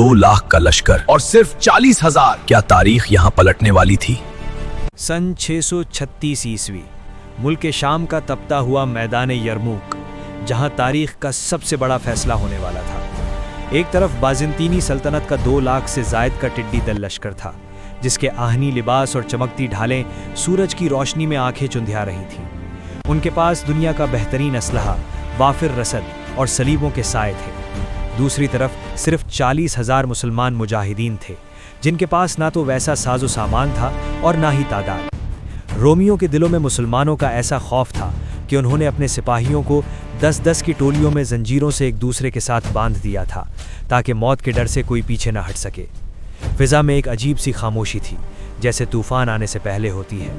2 लाख का लश्कर और सिर्फ 40,000। क्या तारीख यहाँ पलटने वाली थी। सन 636 ईस्वी मुल्क शाम का तपता हुआ मैदान यरमूक, जहां तारीख का सबसे बड़ा फैसला होने वाला था। एक तरफ बाज़ंतीनी सल्तनत का 2 लाख से ज़ायद का टिड्डी दल लश्कर था, जिसके आहनी लिबास और चमकती ढालें सूरज की रोशनी में आंखें चुंधिया रही थीं। उनके पास दुनिया का बेहतरीन असलहा, वाफिर रसद और सलीबों के साए थे। दूसरी तरफ सिर्फ 40,000 मुसलमान मुजाहिदीन थे, जिनके पास ना तो वैसा साजो सामान था और ना ही तादाद। रोमियों के दिलों में मुसलमानों का ऐसा खौफ था कि उन्होंने अपने सिपाहियों को 10-10 की टोलियों में जंजीरों से एक दूसरे के साथ बांध दिया था, ताकि मौत के डर से कोई पीछे न हट सके। फिजा में एक अजीब सी खामोशी थी, जैसे तूफान आने से पहले होती है।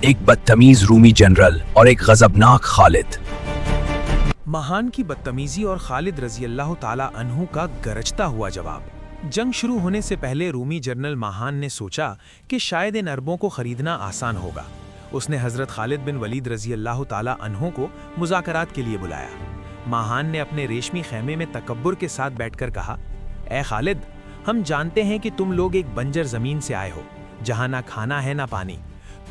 एक बदतमीज रूमी जनरल और एक गजबनाक खालिद। महान की बदतमीजी और खालिद रजी अल्लाह ताला अन्हु का गरजता हुआ जवाब। जंग शुरू होने से पहले रूमी जनरल महान ने सोचा कि शायद इन अरबों को खरीदना आसान होगा। उसने हजरत खालिद बिन वलीद रजी अल्लाह ताला अन्हु को मुज़ाकरात के लिए बुलाया। महान ने अपने रेशमी खैमे में तकब्बुर के साथ बैठकर कहा, ए खालिद, हम जानते हैं कि तुम लोग एक बंजर ज़मीन से आए हो, जहाँ ना खाना है ना पानी।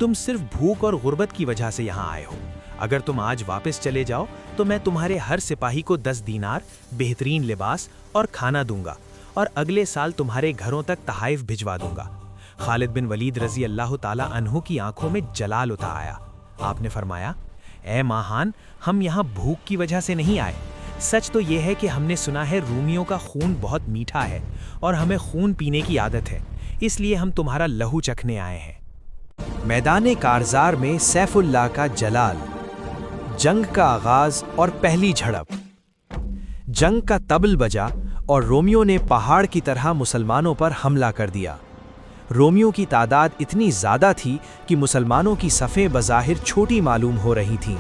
तुम सिर्फ भूख और गुर्बत की वजह से यहाँ आए हो। अगर तुम आज वापस चले जाओ तो मैं तुम्हारे हर सिपाही को 10 दीनार, बेहतरीन लिबास और खाना दूंगा, और अगले साल तुम्हारे घरों तक तहाइफ भिजवा दूंगा। खालिद बिन वलीद रजी अल्लाह ताला अन्हु की आंखों में जलाल उतर आया। आपने फरमाया, ए महान, हम यहाँ भूख की वजह से नहीं आए। सच तो यह है कि हमने सुना है रूमियों का खून बहुत मीठा है और हमें खून पीने की आदत है, इसलिए हम तुम्हारा लहू चखने आए हैं। मैदान कारजार में सैफुल्लाह का जलाल, जंग का आगाज और पहली झड़प। जंग का तबल बजा और रोमियों ने पहाड़ की तरह मुसलमानों पर हमला कर दिया। रोमियों की तादाद इतनी ज़्यादा थी कि मुसलमानों की सफ़ें बज़ाहिर छोटी मालूम हो रही थीं।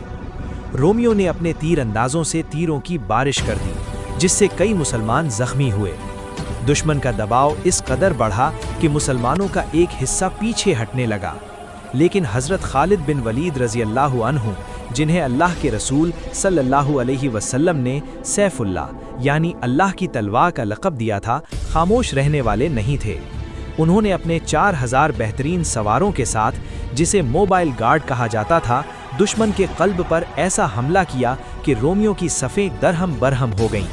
रोमियों ने अपने तीर अंदाज़ों से तीरों की बारिश कर दी, जिससे कई मुसलमान ज़ख्मी हुए। दुश्मन का दबाव इस कदर बढ़ा कि मुसलमानों का एक हिस्सा पीछे हटने लगा। लेकिन हज़रत खालिद बिन वलीद रज़ी अल्लाहु अन्हु, जिन्हें अल्लाह के रसूल सल्लल्लाहु अलैहि वसल्लम ने सैफुल्लाह यानी अल्लाह की तलवार का लक़ब दिया था, खामोश रहने वाले नहीं थे। उन्होंने अपने 4,000 बेहतरीन सवारों के साथ, जिसे मोबाइल गार्ड कहा जाता था, दुश्मन के क़ल्ब पर ऐसा हमला किया कि रोमियों की सफ़ें दरहम बरहम हो गईं।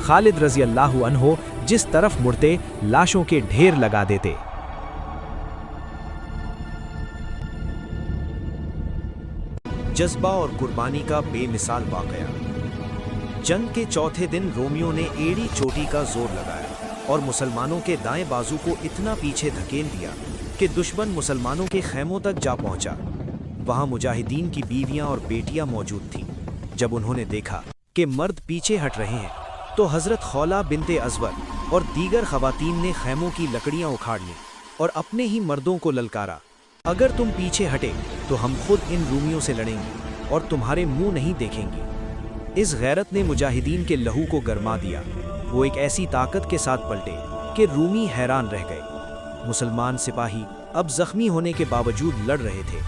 खालिद रज़ी अल्लाहु अन्हु जिस तरफ मुड़ते लाशों के ढेर लगा देते। जज्बा और कुर्बानी का बेमिसाल वाक़या। जंग के चौथे दिन रोमियों ने एड़ी चोटी का जोर लगाया और मुसलमानों के दाएं बाजू को इतना पीछे धकेल दिया कि दुश्मन मुसलमानों के खैमों तक जा पहुंचा। वहां मुजाहिदीन की बीवियां और बेटियां मौजूद थीं। जब उन्होंने देखा कि मर्द पीछे हट रहे हैं, तो हज़रत खौला बिनते अज़वर और दीगर ख़वातीन ने खैमों की लकड़ियां उखाड़ लीं और अपने ही मर्दों को ललकारा, अगर तुम पीछे हटे तो हम खुद इन रूमियों से लड़ेंगे और तुम्हारे मुंह नहीं देखेंगे। इस गैरत ने मुजाहिदीन के लहू को गरमा दिया। वो एक ऐसी ताकत के साथ पलटे कि रूमी हैरान रह गए। मुसलमान सिपाही अब जख्मी होने के बावजूद लड़ रहे थे।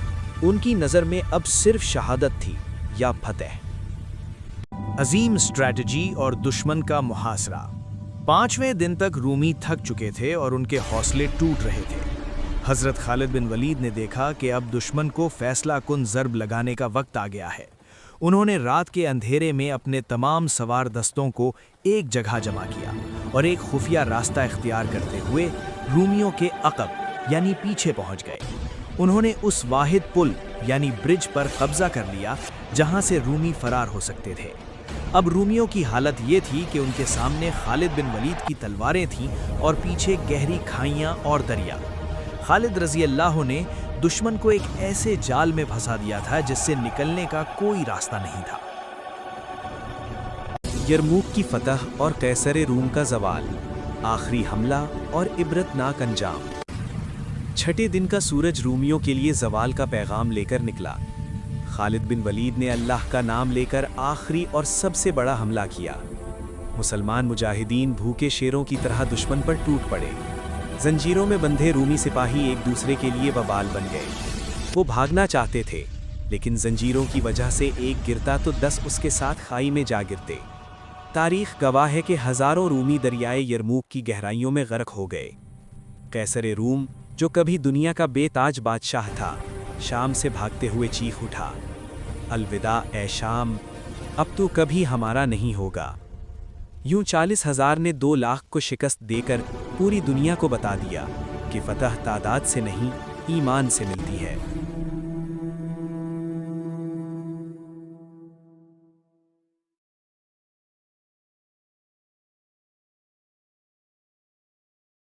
उनकी नज़र में अब सिर्फ शहादत थी या फतह। अजीम स्ट्रैटेजी और दुश्मन का मुहासरा। 5वें दिन तक रूमी थक चुके थे और उनके हौसले टूट रहे थे। हज़रत खालिद बिन वलीद ने देखा कि अब दुश्मन को फैसला कुन ज़र्ब लगाने का वक्त आ गया है। उन्होंने रात के अंधेरे में अपने तमाम सवार दस्तों को एक जगह जमा किया और एक खुफिया रास्ता इख्तियार करते हुए रूमियों के अक़ब यानी पीछे पहुंच गए। उन्होंने उस वाहिद पुल यानी ब्रिज पर कब्जा कर लिया जहां से रूमी फरार हो सकते थे। अब रूमियों की हालत ये थी कि उनके सामने खालिद बिन वलीद की तलवारें थीं और पीछे गहरी खाइयां और दरिया। खालिद रज़ी अल्लाह ने दुश्मन को एक ऐसे जाल में फंसा दिया था जिससे निकलने का कोई रास्ता नहीं था। यरमूक की फतह और कैसर रूम का ज़वाल, आखिरी हमला और इबरतनाक अंजाम। छठे दिन का सूरज रूमियों के लिए ज़वाल का पैगाम लेकर निकला। खालिद बिन वलीद ने अल्लाह का नाम लेकर आखिरी और सबसे बड़ा हमला किया। मुसलमान मुजाहिदीन भूखे शेरों की तरह दुश्मन पर टूट पड़े। जंजीरों में बंधे रूमी सिपाही एक दूसरे के लिए बवाल बन गए। वो भागना चाहते थे, लेकिन जंजीरों की वजह से एक गिरता तो 10 उसके साथ खाई में जा गिरते। تاریخ گواہ ہے کہ ہزاروں رومی دریائے یرموک کی گہرائیوں میں غرق ہو گئے۔ قیصر روم، جو کبھی دنیا کا بے تاج بادشاہ تھا، شام سے بھاگتے ہوئے چیخ اٹھا، الوداع اے شام، اب تو کبھی ہمارا نہیں ہوگا۔ یوں 40,000 نے 2 لاکھ کو شکست دے کر پوری دنیا کو بتا دیا کہ فتح تعداد سے نہیں، ایمان سے ملتی ہے۔